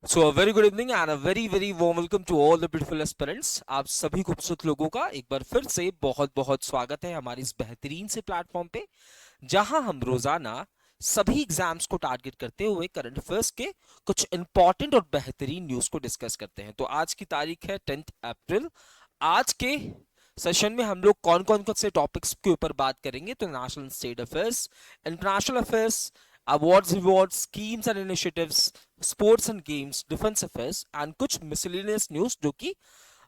So very good evening and a very warm welcome to all the beautiful aspirants. आप सभी खूबसूरत लोगों का एक बार फिर से बहुत बहुत स्वागत है हमारे इस बेहतरीन से प्लेटफॉर्म पे, जहां हम रोजाना सभी एग्जाम्स को टारगेट करते हुए करंट अफेयर्स के कुछ इंपॉर्टेंट और बेहतरीन न्यूज को डिस्कस करते हैं। तो आज की तारीख है 10 अप्रैल। आज के सेशन में हम लोग कौन कौन से टॉपिक्स के ऊपर बात करेंगे, तो national state affairs, international affairs, awards rewards, schemes and initiatives, sports and games, defence affairs and कुछ मिसलेनियस न्यूज जो कि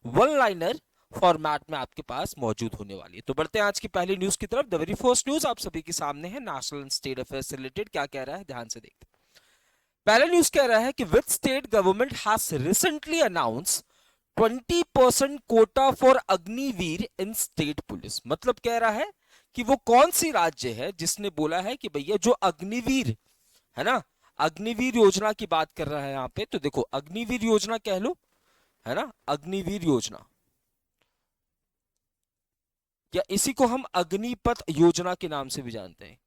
वन लाइनर फॉर्मेट में आपके पास मौजूद होने वाली है। तो बढ़ते हैं आज की पहली न्यूज की तरफ। द वेरी फर्स्ट न्यूज आप सभी के सामने है, नेशनल एंड स्टेट अफेयर्स से रिलेटेड क्या कह रहा है, ध्यान से देखते हैं। पहला न्यूज कह रहा है कि which state government has recently announce 20% Kota for Agniveer in state police. मतलब कह रहा है कि वो कौन सी राज्य है जिसने बोला है कि भैया जो अग्निवीर है ना, अग्निवीर योजना की बात कर रहा है यहाँ पे। तो देखो, अग्निवीर योजना कह लो, है ना, अग्निवीर योजना, या इसी को हम अग्निपथ योजना के नाम से भी जानते हैं।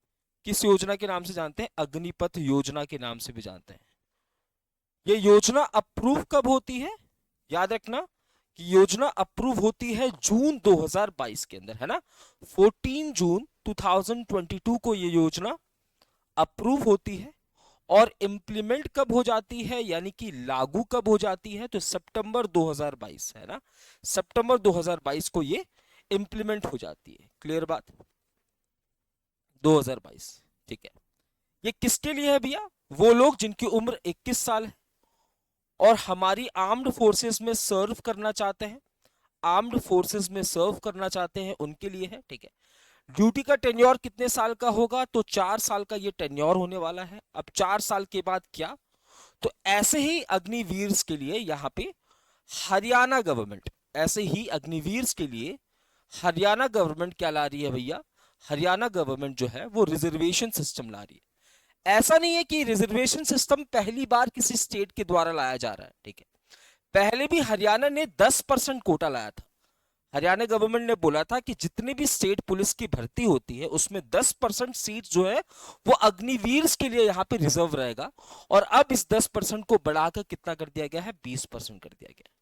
किस योजना के नाम से जानते हैं? अग्निपथ योजना के नाम से भी जानते हैं। ये योजना अप्रूव कब होती है? याद रखना कि योजना अप्रूव होती है जून 2022 के अंदर, है ना। 14 जून 2022 को ये योजना अप्रूव होती है। और इंप्लीमेंट कब हो जाती है, यानी कि लागू कब हो जाती है? तो सितंबर 2022, है ना, सितंबर 2022 को ये इंप्लीमेंट हो जाती है। क्लियर बात? 2022, ठीक है। ये किसके लिए है भैया? वो लोग जिनकी उम्र 21 साल है और हमारी आर्म्ड फोर्सेस में सर्व करना चाहते हैं, आर्म्ड फोर्सेस में सर्व करना चाहते हैं, उनके लिए है, ठीक है। ड्यूटी का टेन्योर कितने साल का होगा? तो 4 साल का ये टेन्योर होने वाला है। अब 4 साल के बाद क्या? तो ऐसे ही अग्निवीर्स के लिए यहाँ पे हरियाणा गवर्नमेंट, ऐसे ही अग्निवीर्स के लिए हरियाणा गवर्नमेंट क्या ला रही है भैया? हरियाणा गवर्नमेंट जो है वो रिजर्वेशन सिस्टम ला रही है। ऐसा नहीं है कि रिजर्वेशन सिस्टम पहली बार किसी स्टेट के द्वारा लाया जा रहा है, ठीक है। पहले भी हरियाणा ने 10% कोटा लाया था। हरियाणा गवर्नमेंट ने बोला था कि जितनी भी स्टेट पुलिस की भर्ती होती है उसमें 10% सीट जो है वो अग्निवीर के लिए यहाँ पे रिजर्व रहेगा। और अब इस 10% को बढ़ाकर कितना कर दिया गया है? 20% कर दिया गया है।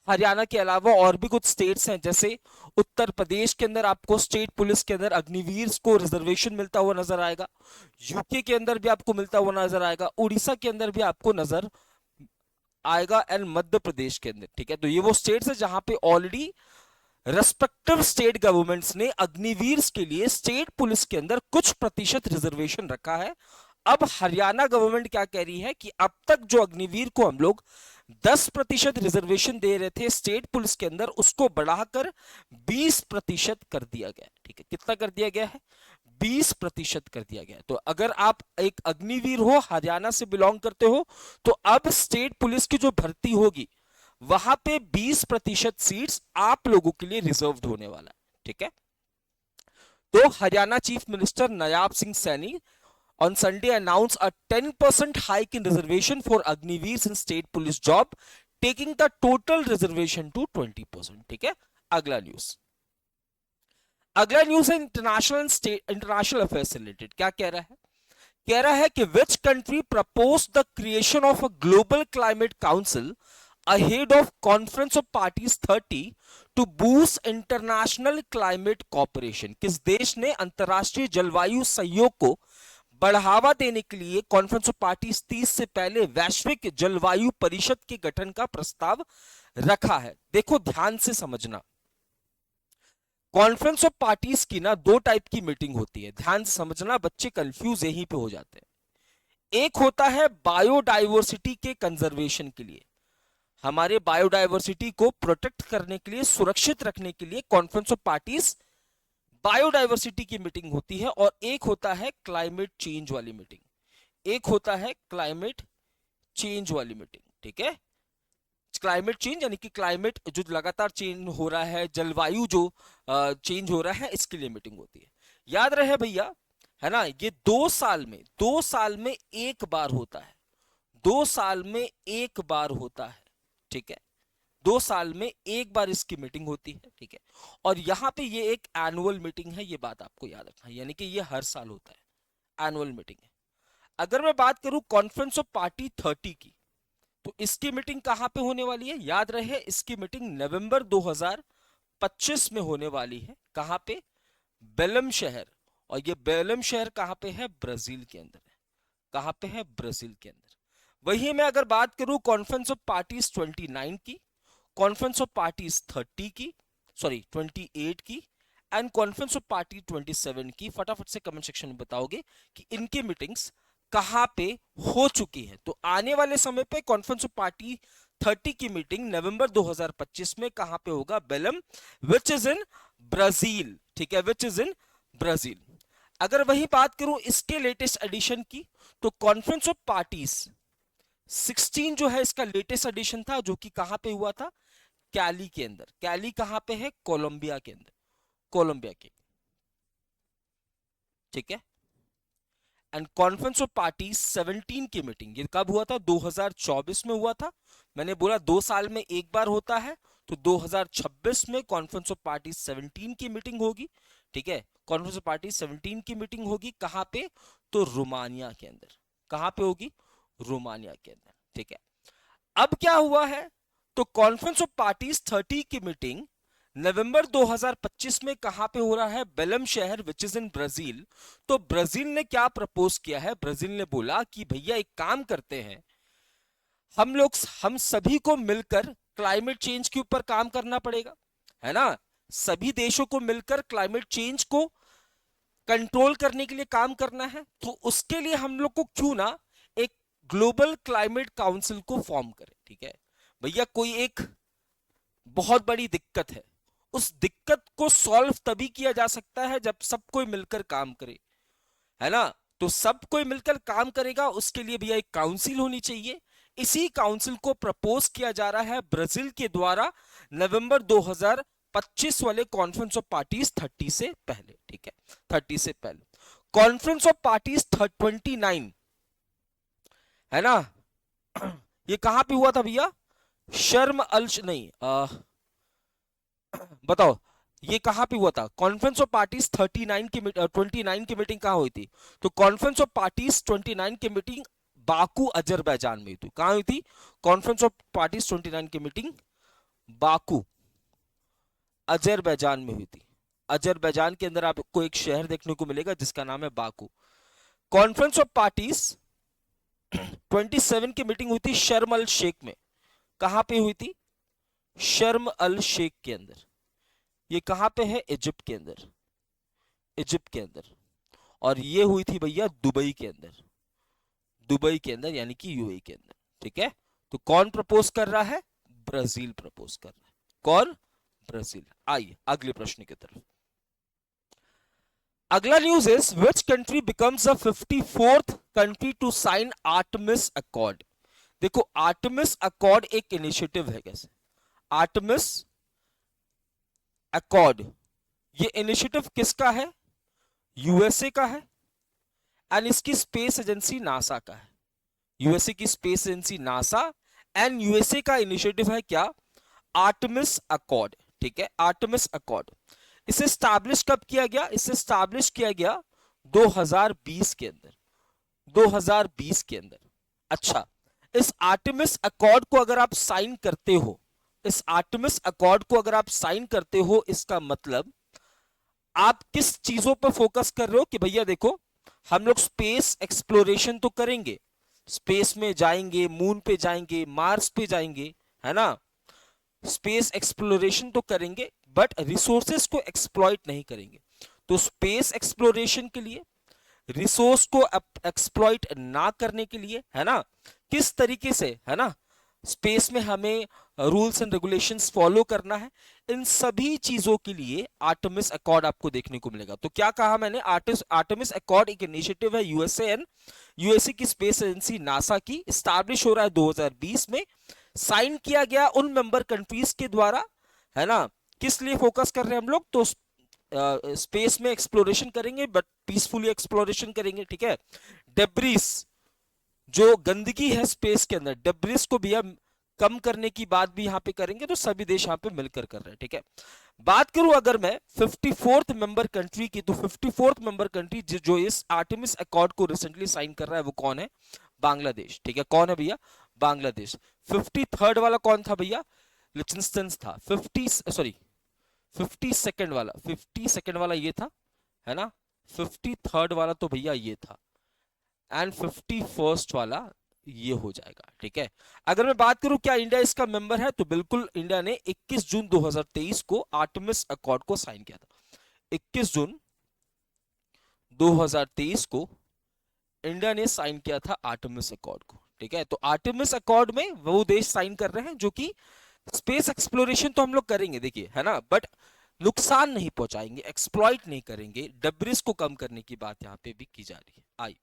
हरियाणा के अलावा और भी कुछ स्टेट्स हैं, जैसे उत्तर प्रदेश के अंदर आपको स्टेट पुलिस के अंदर अग्निवीर को रिजर्वेशन मिलता हुआ नजर आएगा। यूके के अंदर भी आपको मिलता हुआ नजर आएगा। उड़ीसा के अंदर भी आपको नजर आएगा, एंड मध्य प्रदेश के अंदर, ठीक है। तो ये वो स्टेट्स है जहां पे ऑलरेडी रेस्पेक्टिव स्टेट गवर्नमेंट्स ने अग्निवीर के लिए स्टेट पुलिस के अंदर कुछ प्रतिशत रिजर्वेशन रखा है। अब हरियाणा गवर्नमेंट क्या कह रही है कि अब तक जो अग्निवीर को हम लोग 10% रिजर्वेशन दे रहे थे स्टेट पुलिस के अंदर, उसको बढ़ाकर 20% कर दिया गया, ठीक है। कितना कर दिया गया है? 20% कर दिया गया। तो अगर आप एक अग्निवीर हो, हरियाणा से बिलोंग करते हो, तो अब स्टेट पुलिस की जो भर्ती होगी वहां पे 20% सीट्स आप लोगों के लिए रिजर्व्ड होने वाला है, ठीक है। तो Haryana chief minister Nayab Singh Saini on Sunday announced a 10% hike in reservation for Agniveers in state police job, taking the total reservation to 20%, ठीक है। अगला न्यूज, अगला न्यूज है इंटरनेशनल अफेयर्स से रिलेटेड। क्या कह रहा है? कह रहा है कि which country propose the creation of a global climate council ahead of conference of parties 30 to boost international climate cooperation। किस देश ने अंतरराष्ट्रीय जलवायु सहयोग को बढ़ावा देने के लिए कॉन्फ्रेंस ऑफ पार्टीज 30 से पहले वैश्विक जलवायु परिषद के गठन का प्रस्ताव रखा है? देखो ध्यान से समझना, कॉन्फ्रेंस ऑफ पार्टीज की ना दो टाइप की मीटिंग होती है। ध्यान से समझना, बच्चे कंफ्यूज यहीं पे हो जाते हैं। एक होता है बायोडाइवर्सिटी के कंजर्वेशन के लिए, हमारे बायोडाइवर्सिटी को प्रोटेक्ट करने के लिए, सुरक्षित रखने के लिए कॉन्फ्रेंस ऑफ पार्टीज बायोडाइवर्सिटी की मीटिंग होती है। और एक होता है क्लाइमेट चेंज वाली मीटिंग, एक होता है क्लाइमेट चेंज वाली मीटिंग, ठीक है। क्लाइमेट चेंज यानी कि क्लाइमेट जो लगातार चेंज हो रहा है, जलवायु जो चेंज हो रहा है, इसके लिए मीटिंग होती है। याद रहे भैया, है ना, ये 2 साल में, 2 साल में एक बार होता है, 2 साल में एक बार होता है, ठीक है। 2 साल में एक बार इसकी मीटिंग होती है, ठीक है। और यहां पे ये एक एनुअल मीटिंग है, ये बात आपको याद रखना है, यानी कि ये हर साल होता है, एनुअल मीटिंग है। अगर मैं बात करूं कॉन्फ्रेंस ऑफ पार्टी 30 की, तो इसकी मीटिंग कहां पे होने वाली है? याद रहे इसकी मीटिंग नवंबर 2025 में होने वाली है। कहां पे? बेलम शहर। और ये बेलम शहर कहां पे है? ब्राजील के अंदर है। कहां पे है? ब्राजील के अंदर। वही मैं अगर बात करूं कॉन्फ्रेंस ऑफ पार्टीज 29 की, कॉन्फ्रेंस ऑफ पार्टीज 30 की, सॉरी 28 की, एंड कॉन्फ्रेंस ऑफ पार्टी 27 की, फटाफट से कमेंट सेक्शन में बताओगे कि इनकी मीटिंग्स कहां पे हो चुकी है। तो आने वाले समय पे कॉन्फ्रेंस ऑफ पार्टी 30 की मीटिंग नवंबर 2025 में कहां पे होगा? Belum, which is in Brazil. ठीक है, विच इज इन ब्राजील। अगर वही बात करूं इसके लेटेस्ट एडिशन की, तो कॉन्फ्रेंस ऑफ पार्टीज 16 जो है इसका लेटेस्ट एडिशन था, जो कि कहां पे हुआ था? कैली के अंदर। कैली कहां पे है? कोलंबिया के अंदर, कोलंबिया के। ठीक है। एंड कॉन्फ्रेंस ऑफ पार्टी 17 की मीटिंग ये कब हुआ था? 2024 में हुआ था। मैंने बोला 2 साल में एक बार होता है, तो 2026 में कॉन्फ्रेंस ऑफ पार्टी 17 की मीटिंग होगी। ठीक है, कॉन्फ्रेंस ऑफ पार्टी 17 की मीटिंग होगी। कहां पे? तो रोमानिया के अंदर। कहां पे होगी? रोमानिया के अंदर। ठीक है। अब क्या हुआ है? तो कॉन्फ्रेंस ऑफ पार्टीज 30 की मीटिंग नवंबर 2025 में कहां पे हो रहा है? बेलम शहर, विच इज इन ब्राजील। तो ब्राजील ने क्या प्रपोज किया है? ब्राजील ने बोला कि भैया एक काम करते हैं, हम सभी को मिलकर क्लाइमेट चेंज के ऊपर काम करना पड़ेगा, है ना। सभी देशों को मिलकर क्लाइमेट चेंज को कंट्रोल करने के लिए काम करना है। तो उसके लिए हम लोग को क्यों ना एक ग्लोबल क्लाइमेट काउंसिल को फॉर्म करें। ठीक है भैया, कोई एक बहुत बड़ी दिक्कत है, उस दिक्कत को सॉल्व तभी किया जा सकता है जब सब कोई मिलकर काम करे, है ना। तो सब कोई मिलकर काम करेगा, उसके लिए भैया एक काउंसिल होनी चाहिए। इसी काउंसिल को प्रपोज किया जा रहा है ब्राजील के द्वारा नवंबर 2025 वाले कॉन्फ्रेंस ऑफ पार्टीज 30 से पहले। ठीक है, 30 से पहले। कॉन्फ्रेंस ऑफ पार्टीज 29, है ना, ये कहां पे हुआ था भैया? शर्म अल नहीं, बताओ ये कहां पे हुआ था? कॉन्फ्रेंस ऑफ पार्टीज 29 की मीटिंग कहां हुई थी? तो कॉन्फ्रेंस ऑफ पार्टीज 29 की मीटिंग बाकू अजरबैजान में हुई थी। कहां हुई थी कॉन्फ्रेंस ऑफ पार्टीज 29 की मीटिंग? बाकू अजरबैजान में हुई थी। अजरबैजान के अंदर आपको एक शहर देखने को मिलेगा जिसका नाम है बाकू। कॉन्फ्रेंस ऑफ पार्टीज 27 की मीटिंग हुई थी शर्म अल शेख में। कहां पे हुई थी? शर्म अल शेख के अंदर। ये कहां पे है? इजिप्ट के अंदर, इजिप्ट के अंदर। और ये हुई थी भैया दुबई के अंदर, दुबई के अंदर यानी कि यूएई के अंदर। ठीक है, तो कौन प्रपोज कर रहा है? ब्राजील प्रपोज कर रहा है। कौन? ब्राजील। आइए अगले प्रश्न की तरफ। अगला news is which country becomes the 54th country to sign Artemis accord. देखो आर्टेमिस अकॉर्ड एक इनिशिएटिव है। कैसे? आर्टेमिस अकॉर्ड ये इनिशिएटिव किसका है? यूएसए का है। एंड इसकी स्पेस एजेंसी नासा का है। यूएसए की space agency NASA and USA का इनिशिएटिव है क्या? Artemis accord. ठीक है, आर्टेमिस अकॉर्ड। इसे स्टैब्लिश कब किया गया? इसे स्टैब्लिश किया गया 2020 के अंदर, 2020 के अंदर। अच्छा, इस आर्टेमिस अकॉर्ड को अगर आप साइन करते हो, इस आर्टेमिस अकॉर्ड को अगर आप साइन करते हो, इसका मतलब आप किस चीजों पर फोकस कर रहे हो कि भैया देखो हम लोग स्पेस एक्सप्लोरेशन तो करेंगे, स्पेस में जाएंगे, मून पे जाएंगे, मार्स पे जाएंगे, है ना, स्पेस एक्सप्लोरेशन तो करेंगे, बट रिसोर्सेस को एक्सप्लॉइट नहीं करेंगे। तो स्पेस एक्सप्लोरेशन के लिए, रिसोर्स को एक्सप्लॉइट ना करने के लिए, है ना, किस तरीके से, है ना, स्पेस में हमें रूल्स एंड रेगुलेशंस फॉलो करना है, इन सभी चीजों के लिए आर्टेमिस अकॉर्ड आपको देखने को मिलेगा। तो क्या कहा मैंने? आर्टेमिस अकॉर्ड एक इनिशिएटिव है यूएसए एंड यूएसए की स्पेस एजेंसी नासा की, स्टैब्लिश हो रहा है 2020 में, साइन किया गया उन मेंबर कंट्रीज के द्वारा, है ना। किस लिए फोकस कर रहे हैं हम लोग? तो स्पेस में एक्सप्लोरेशन करेंगे, बट पीसफुली एक्सप्लोरेशन करेंगे। ठीक है, डेब्रिस जो गंदगी है स्पेस के अंदर, डेब्रिस को भी हम कम करने की बात भी यहां पे करेंगे। तो सभी देश यहां पे मिलकर कर रहे हैं। ठीक है, बात करूं अगर मैं 54th मेंबर कंट्री की, तो 54th मेंबर कंट्री जो इस आर्टेमिस अकॉर्ड को रिसेंटली साइन कर रहा है वो कौन है? बांग्लादेश। ठीक है, कौन है भैया? बांग्लादेश। 53rd वाला कौन था भैया? लिechtenstein था। 50 वाला ये था, है ना? 53rd वाला तो भैया ये था, एंड 51st वाला ये हो जाएगा। ठीक है, अगर मैं बात करूं क्या इंडिया इसका मेंबर है, तो बिल्कुल इंडिया ने 21 जून 2023 को आर्टेमिस अकॉर्ड को साइन किया था। 21 जून 2023 को इंडिया ने साइन किया था आर्टेमिस अकॉर्ड को। ठीक है, तो आर्टेमिस अकॉर्ड में वो देश साइन कर रहे हैं जो कि स्पेस एक्सप्लोरेशन तो हम लोग करेंगे, देखिए, है ना, बट नुकसान नहीं पहुंचाएंगे, एक्सप्लॉइट नहीं करेंगे, डब्रिस को कम करने की बात यहां पे भी की जा रही है। आई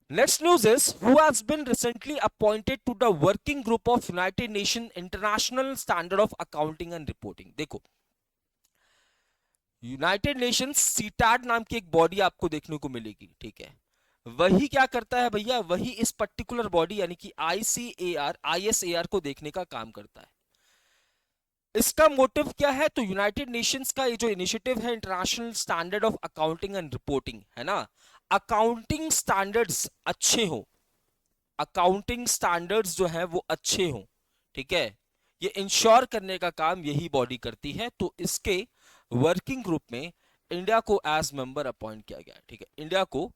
Next news is who has been recently appointed to the working group of United Nations International Standard of Accounting and Reporting। देखो, यूनाइटेड नेशंस सीटैट नाम की एक बॉडी आपको देखने को मिलेगी। ठीक है, वही क्या करता है भैया? वही इस पर्टिकुलर बॉडी यानी कि ICAR को देखने का काम करता है। इसका मोटिव क्या है? तो यूनाइटेड नेशंस का ये जो इनिशिएटिव है international standard of accounting and reporting, है ना, अकाउंटिंग स्टैंडर्ड्स अच्छे हो, अकाउंटिंग स्टैंडर्ड्स जो है वो अच्छे हों। ठीक है, ये इंश्योर करने का काम यही बॉडी करती है। तो इसके वर्किंग ग्रुप में इंडिया को एज मेंबर अपॉइंट किया गया है। ठीक है, इंडिया को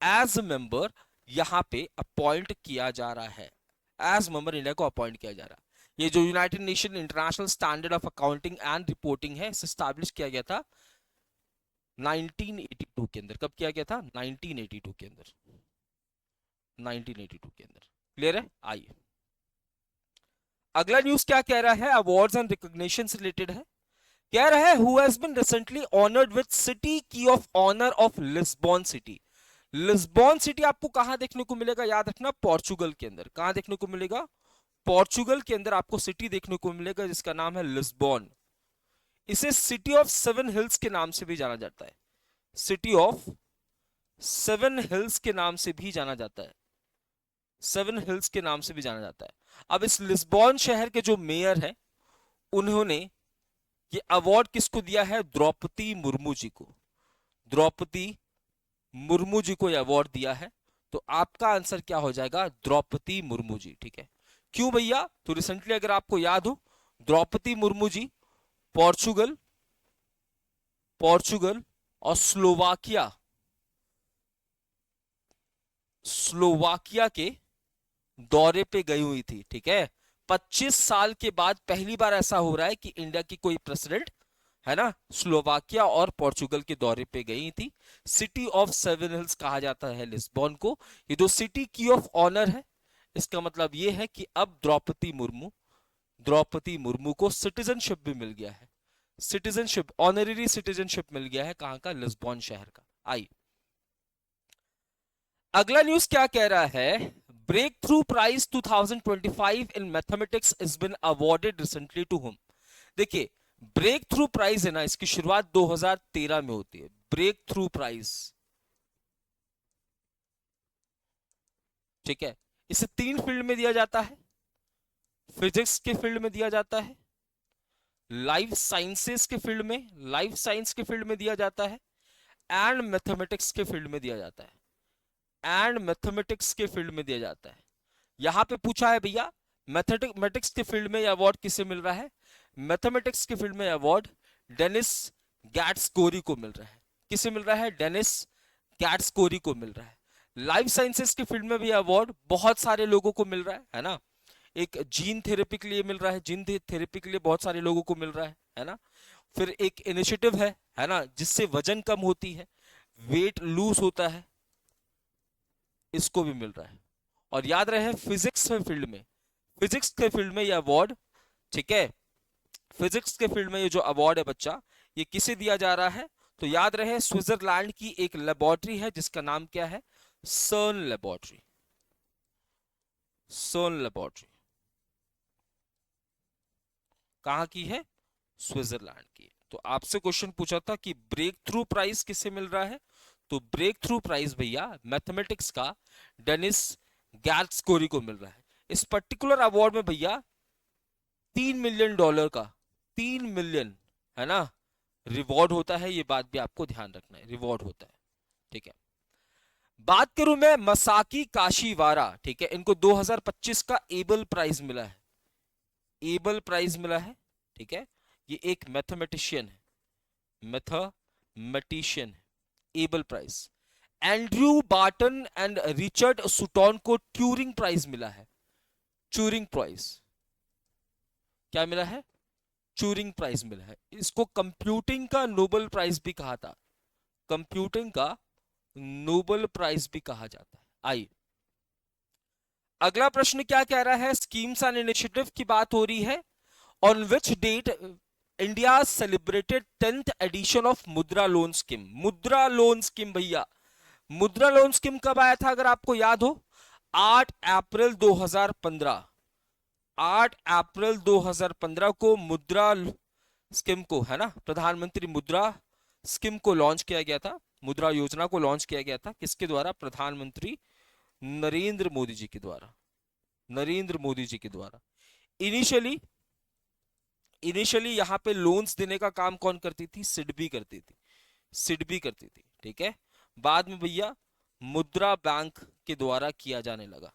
एज मेंबर यहां पे अपॉइंट किया जा रहा है, एज मेंबर इंडिया को अपॉइंट किया जा रहा है। ये जो United nation international standard of accounting and reporting है, इसे स्टैब्लिश किया गया था 1982 के अंदर। कब किया गया था? 1982 के अंदर, 1982 के अंदर। क्लियर है? आइए, अगला न्यूज क्या कह रहा है? अवार्ड्स एंड रिकॉग्निशन से रिलेटेड है। कह रहा है who has been recently honoured with city key of honour of Lisbon city. Lisbon city आपको कहां देखने को मिलेगा? याद रखना, पोर्चुगल के अंदर। कहां देखने को मिलेगा? पोर्चुगल के अंदर आपको सिटी देखने को मिलेगा जिसका नाम है लिस्बॉन। इसे सिटी ऑफ 7 हिल्स के नाम से भी जाना जाता है, सिटी ऑफ 7 हिल्स के नाम से भी जाना जाता है, 7 हिल्स के नाम से भी जाना जाता है। अब इस लिस्बॉन शहर के जो मेयर हैं, उन्होंने ये अवार्ड किसको दिया है? द्रौपदी मुर्मू जी को। द्रौपदी मुर्मू जी को ये अवार्ड दिया है। तो आपका आंसर क्या हो जाएगा? द्रौपदी मुर्मू जी। ठीक है, क्यों भैया? तो रिसेंटली अगर आपको याद हो, द्रौपदी मुर्मू जी पोर्चुगल, पोर्चुगल और स्लोवाकिया के दौरे पे गई हुई थी। ठीक है, 25 साल के बाद पहली बार ऐसा हो रहा है कि इंडिया की कोई प्रेसिडेंट, है ना, स्लोवाकिया और पोर्चुगल के दौरे पे गई थी। सिटी ऑफ 7 हिल्स कहा जाता है लिस्बॉन को। ये जो सिटी की ऑफ ऑनर है, इसका मतलब ये है कि अब द्रौपदी मुर्मू को सिटीजनशिप भी मिल गया है। सिटीजनशिप, ऑनरेरी सिटीजनशिप मिल गया है। कहां का? लिस्बॉन शहर का। आई, अगला न्यूज क्या कह रहा है? Breakthrough prize 2025 in mathematics is been awarded recently to whom. देखिए, ब्रेक थ्रू प्राइज है ना, इसकी शुरुआत 2013 में होती है। ब्रेक थ्रू प्राइज, ठीक है, इसे 3 फील्ड में दिया जाता है। फिजिक्स के फील्ड में दिया जाता है, लाइफ साइंसेस के फील्ड में, लाइफ साइंस के फील्ड में दिया जाता है, एंड मैथमेटिक्स के फील्ड में दिया जाता है, एंड मैथमेटिक्स के फील्ड में दिया जाता है। यहां पे पूछा है भैया, मैथमेटिक्स के फील्ड में अवार्ड किसे मिल रहा है? मैथमेटिक्स के फील्ड में अवार्ड डेनिस गैट्सकोरी को मिल रहा है। किसे मिल रहा है? डेनिस गैट्सकोरी को मिल रहा है। लाइफ साइंसेस के फील्ड में भी अवार्ड बहुत सारे लोगों को मिल रहा है ना। एक जीन थेरेपी के लिए मिल रहा है, जीन थेरेपी के लिए बहुत सारे लोगों को मिल रहा है ना। फिर एक इनिशिएटिव है ना, जिससे वजन कम होती है, वेट लूज होता है, इसको भी मिल रहा है। और याद रहे फिजिक्स के फील्ड में, फिजिक्स के फील्ड में ये अवार्ड, ठीक है, फिजिक्स के फील्ड में ये जो अवार्ड है बच्चा, ये किसे दिया जा रहा है? तो याद रहे स्विट्जरलैंड की एक लेबोरेटरी है जिसका नाम क्या है? सर्न लेबोरेटरी। सर्न लेबोरेटरी कहां की है? स्विट्जरलैंड की। तो आपसे क्वेश्चन पूछा था कि ब्रेक थ्रू प्राइज किसे मिल रहा है? तो ब्रेक थ्रू प्राइज भैया मैथमेटिक्स का डेनिस गैट्सकोरी को मिल रहा है। इस पर्टिकुलर अवार्ड में भैया $3 मिलियन का, 3 मिलियन, है ना, रिवॉर्ड होता है। ये बात भी आपको ध्यान रखना है, रिवॉर्ड होता है। ठीक है, बात करूं मैं मसाकी काशीवारा, ठीक है, इनको 2025 का एबल प्राइज मिला है, एबल प्राइज मिला है, ठीक है। ये एक मैथमेटिशियन है, मैथमेटिशियन है, Abel prize. Andrew Barton and Richard Sutton को ट्यूरिंग प्राइज मिला है, ट्यूरिंग प्राइज, क्या मिला है, ट्यूरिंग प्राइज मिला है। इसको कंप्यूटिंग का नोबेल प्राइज भी कहा था, कंप्यूटिंग का नोबेल प्राइज भी कहा जाता है। आइए अगला प्रश्न क्या कह रहा है, स्कीम्स एंड इनिशिएटिव की बात हो रही है। On which date India celebrated 10th edition of Mudra loan scheme. Mudra loan scheme भैया, मुद्रा लोन स्कीम कब आया था अगर आपको याद हो, 8 अप्रैल 2015, 8 अप्रैल 2015 को मुद्रा स्कीम को, है ना, प्रधानमंत्री मुद्रा स्कीम को लॉन्च किया गया था, मुद्रा योजना को लॉन्च किया गया था, किसके द्वारा, प्रधानमंत्री नरेंद्र मोदी जी के द्वारा, नरेंद्र मोदी जी के द्वारा। इनिशियली इनिशियली यहां पे लोन्स देने का काम कौन करती थी, सिडबी करती थी, सिडबी करती थी, ठीक है। बाद में भैया मुद्रा बैंक के द्वारा किया जाने लगा,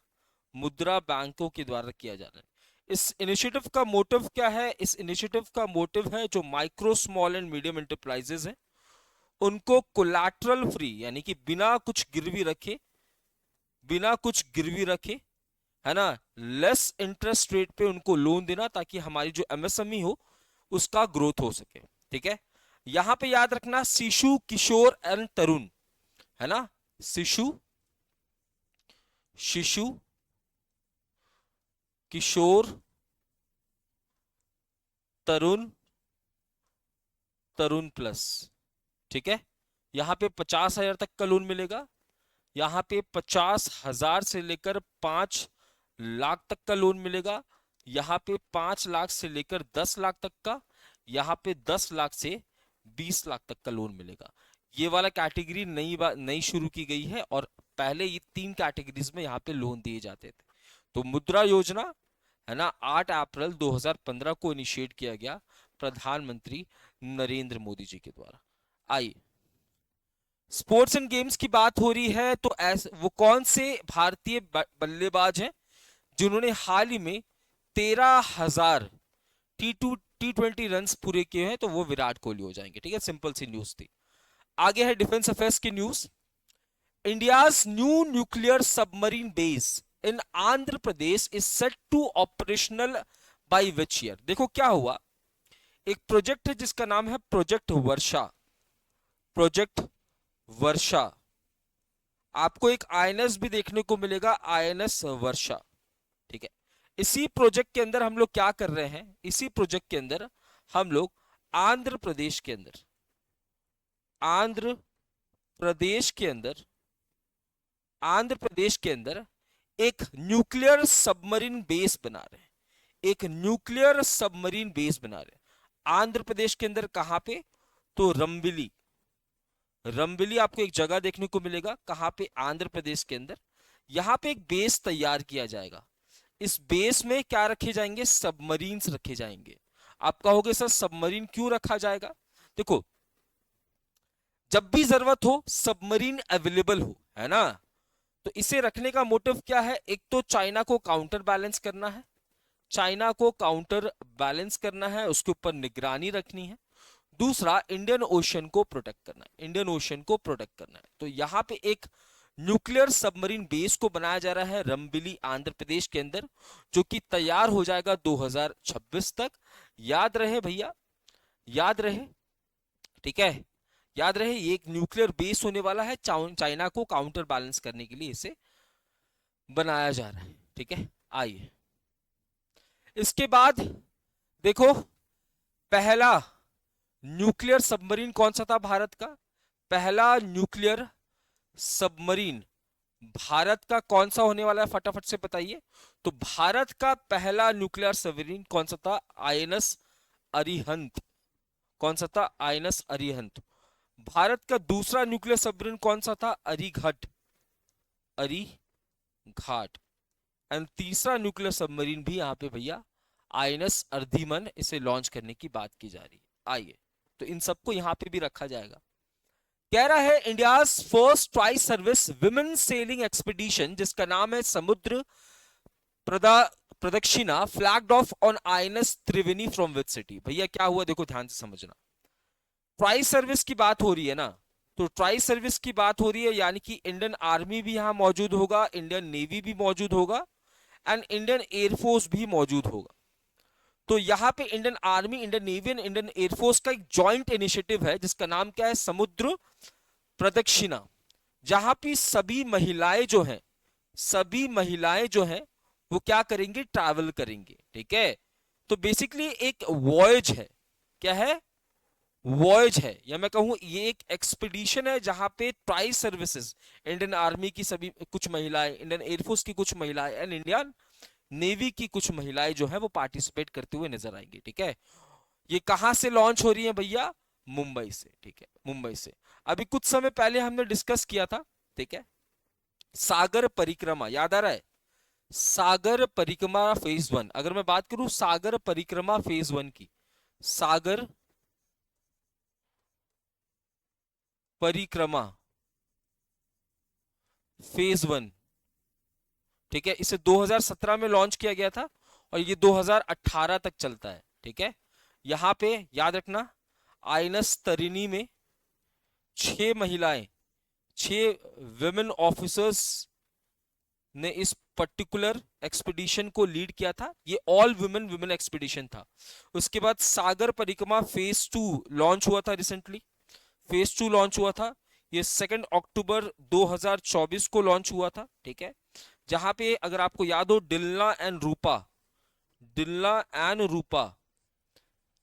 मुद्रा बैंकों के द्वारा किया जाने। इस इनिशिएटिव का मोटिव क्या है, इस इनिशिएटिव का मोटिव है जो micro small and medium enterprises हैं उनको कोलैटरल फ्री, यानी कि बिना कुछ गिरवी रखे, बिना कुछ गिरवी रखे, है ना, लेस इंटरेस्ट रेट पे उनको लोन देना, ताकि हमारी जो एमएसएमई हो उसका ग्रोथ हो सके, ठीक है। यहां पे याद रखना शिशु किशोर एंड तरुण, है ना, शिशु, शिशु किशोर तरुण, तरुण प्लस, ठीक है। यहां पे 50,000 तक का लोन मिलेगा, यहां पे 50,000 से लेकर 5 लाख तक का लोन मिलेगा, यहां पे 5 लाख से लेकर 10 लाख तक का, यहां पे 10 लाख से 20 लाख तक का लोन मिलेगा। ये वाला कैटेगरी नई शुरू की गई है, और पहले ये 3 कैटेगरीज में यहाँ पे लोन दिए जाते थे। तो मुद्रा योजना, है ना, 8 अप्रैल 2015 को इनिशिएट किया गया प्रधानमंत्री नरेंद्र मोदी जी के द्वारा। आइए स्पोर्ट्स एंड गेम्स की बात हो रही है, तो वो कौन से भारतीय बल्लेबाज हैं जिन्होंने हाल ही में 13,000 T20 रन पूरे किए हैं, तो वो विराट कोहली हो जाएंगे, ठीक है। सिंपल सी न्यूज थी। आगे है डिफेंस अफेयर्स की news. India's new nuclear submarine base in Andhra Pradesh is set to operational by which year. देखो क्या हुआ, एक प्रोजेक्ट है जिसका नाम है प्रोजेक्ट वर्षा, प्रोजेक्ट वर्षा। आपको एक आईएनएस भी देखने को मिलेगा, आईएनएस वर्षा, ठीक है। इसी प्रोजेक्ट के अंदर हम लोग क्या कर रहे हैं, इसी प्रोजेक्ट के अंदर हम लोग आंध्र प्रदेश के अंदर, आंध्र प्रदेश के अंदर, आंध्र प्रदेश के अंदर एक न्यूक्लियर सबमरीन बेस बना रहे हैं, एक न्यूक्लियर सबमरीन बेस बना रहे हैं आंध्र प्रदेश के अंदर। कहां पे, तो रंबिली, रंबिली आपको एक जगह देखने को मिलेगा, कहां पे, आंध्र प्रदेश के अंदर। यहां पे एक बेस तैयार किया जाएगा, इस बेस में क्या रखे जाएंगे, सबमरीन्स रखे जाएंगे। आप कहोगे सर सबमरीन क्यों रखा जाएगा, देखो जब भी जरूरत हो सबमरीन अवेलेबल हो, है ना, तो इसे रखने का मोटिव क्या है, एक तो चाइना को काउंटर बैलेंस करना है, चाइना को काउंटर बैलेंस करना है, उसके ऊपर निगरानी रखनी है। दूसरा इंडियन ओशन को प्रोटेक्ट करना है, इंडियन ओशन को प्रोटेक्ट करना है। तो यहां पे एक न्यूक्लियर सबमरीन बेस को बनाया जा रहा है रंबिली आंध्र प्रदेश के अंदर, जो कि तैयार हो जाएगा 2026 तक। याद रहे भैया, याद रहे, ठीक है, याद रहे ये एक न्यूक्लियर बेस होने वाला है, चाइना को काउंटर बैलेंस करने के लिए इसे बनाया जा रहा है, ठीक है। आइए इसके बाद देखो, पहला न्यूक्लियर सबमरीन कौन सा था भारत का, पहला न्यूक्लियर सबमरीन भारत का कौन सा होने वाला है, फटाफट से बताइए। तो भारत का पहला न्यूक्लियर सबमरीन कौन सा था, आईएनएस अरिहंत, कौन सा था, आईएनएस अरिहंत। भारत का दूसरा न्यूक्लियर सबमरीन कौन सा था, अरिघट, अरिघाट। एंड तीसरा न्यूक्लियर सबमरीन भी यहां पे भैया आईएनएस अर्धिमन, इसे लॉन्च करने की बात की जा रही है। आइए तो इन सबको यहां पे भी रखा जाएगा, कह रहा है India's first tri service women selling expedition, जिसका नाम है समुद्र प्रदा प्रदक्षिणा, flagged of on INS Triveni from which city. भैया क्या हुआ, देखो ध्यान से समझना। ट्राई सर्विस की बात हो रही है ना, तो ट्राई सर्विस की बात हो रही है, यानी कि इंडियन आर्मी भी यहां मौजूद होगा, इंडियन नेवी भी मौजूद होगा एंड इंडियन एयरफोर्स भी मौजूद होगा। तो यहां पे Indian army, Indian navy and Indian air force का एक जॉइंट इनिशिएटिव है जिसका नाम क्या है, समुद्र प्रदक्षिणा, जहां पे सभी महिलाएं जो हैं वो क्या करेंगे, ट्रैवल करेंगे। ठीक है, तो बेसिकली एक वॉयज है। क्या है, वॉयज है, या मैं कहूं ये एक एक्सपीडिशन है जहां पे ट्राई सर्विसेज, इंडियन आर्मी की सभी कुछ महिलाएं, इंडियन एयरफोर्स की कुछ महिलाएं एंड इंडियन नेवी की कुछ महिलाएं जो है वो पार्टिसिपेट करते हुए नजर आएंगी। ठीक है, ये कहां से लॉन्च हो रही है भैया, मुंबई से। ठीक है, मुंबई से। अभी कुछ समय पहले हमने डिस्कस किया था, ठीक है, सागर परिक्रमा, याद आ रहा है, सागर परिक्रमा फेज 1। अगर मैं बात करूं सागर परिक्रमा फेज 1 की, सागर परिक्रमा फेज 1, ठीक है, इसे 2017 में लॉन्च किया गया था और ये 2018 तक चलता है। ठीक है, यहां पे याद रखना, आईएनएस तरिणी में 6 महिलाएं, 6 विमेन ऑफिसर्स ने इस पर्टिकुलर एक्सपीडिशन को लीड किया था। ये ऑल वुमेन वुमेन एक्सपीडिशन था। उसके बाद सागर परिक्रमा फेज 2 लॉन्च हुआ था रिसेंटली, फेज 2 लॉन्च हुआ था, ये 2 अक्टूबर 2024 को लॉन्च हुआ था। ठीक है, जहां पे अगर आपको याद हो, डिल्ला एंड रूपा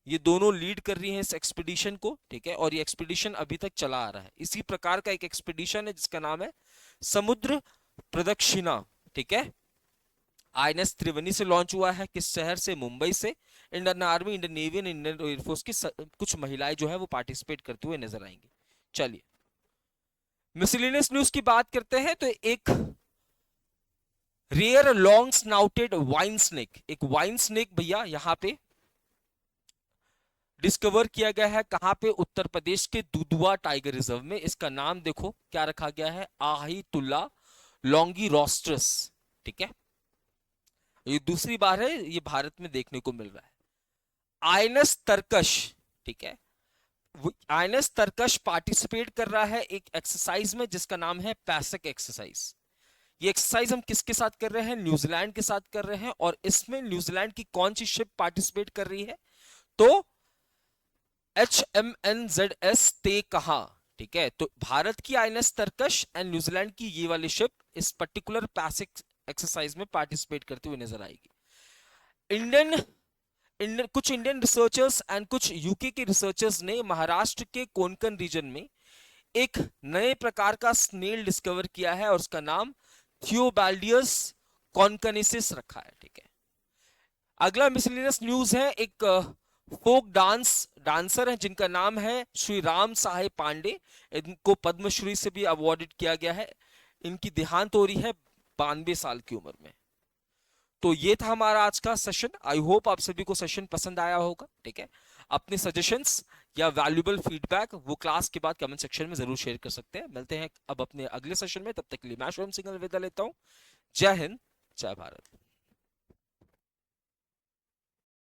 ये दोनों लीड कर रही हैं इस एक्सपीडिशन को। ठीक है, और ये एक्सपीडिशन अभी तक चला आ रहा है। इसी प्रकार का एक एक्सपीडिशन है जिसका नाम है समुद्र प्रदक्षिणा। ठीक है, आईएनएस त्रिवेणी से लॉन्च हुआ है, किस शहर से, मुंबई से। Indian army, Indian navy and Indian air force की कुछ महिलाएं जो है वो पार्टिसिपेट करते हुए नजर आएंगी। चलिए मिसलिनियस न्यूज की बात करते हैं, तो एक रेयर लॉन्ग स्नाउटेड वाइन स्नेक, एक वाइन स्नेक भैया यहां पे डिस्कवर किया गया है। कहां पे, उत्तर प्रदेश के दुधवा टाइगर रिजर्व में। इसका नाम देखो क्या रखा गया है, आहितुल्ला लॉन्गिरोस्ट्रस। ठीक है, ये दूसरी बार है ये भारत में देखने को मिल रहा है। आइनस तरकश, ठीक है, आइनस तरकश पार्टिसिपेट कर रहा है एक एक्सरसाइज में जिसका नाम है पैसक एक्सरसाइज। ये एक्सरसाइज हम किसके साथ कर रहे हैं, न्यूजीलैंड के साथ कर रहे हैं। और इसमें न्यूजीलैंड की कौन सी शिप पार्टिसिपेट कर रही है, तो HMNZS ते कहा। ठीक है, तो भारत की आईएनएस तरकश एंड न्यूजीलैंड की ये वाली शिप इस पर्टिकुलर पैसिक एक्सरसाइज में पार्टिसिपेट करते हुए नजर आएगी। इंडियन इंडियन कुछ इंडियन रिसर्चर्स एंड कुछ यूके के रिसर्चर्स ने महाराष्ट्र के कोंकण रीजन में एक नए प्रकार का स्नेल डिस्कवर किया है और उसका नाम थियोबाल्डियस कॉन्कनेसिस रखा है। ठीक है, अगला मिसलिनियस न्यूज है, एक फोक डांसर है जिनका नाम है श्री राम साहेब पांडे। इनको पद्मश्री से भी अवॉर्डेड किया गया है। इनकी देहांत हो रही है 92 साल की उम्र में। तो ये था हमारा आज का सेशन। आई होप आप सभी को सेशन पसंद आया होगा। ठीक है, अपने सजेशंस या वैल्यूबल फीडबैक वो क्लास के बाद कमेंट सेक्शन में जरूर शेयर कर सकते हैं। मिलते हैं अब अपने अगले सेशन में, तब तक के लिए मैं शिवम सिंघल विदा लेता हूं। जय हिंद, जय भारत।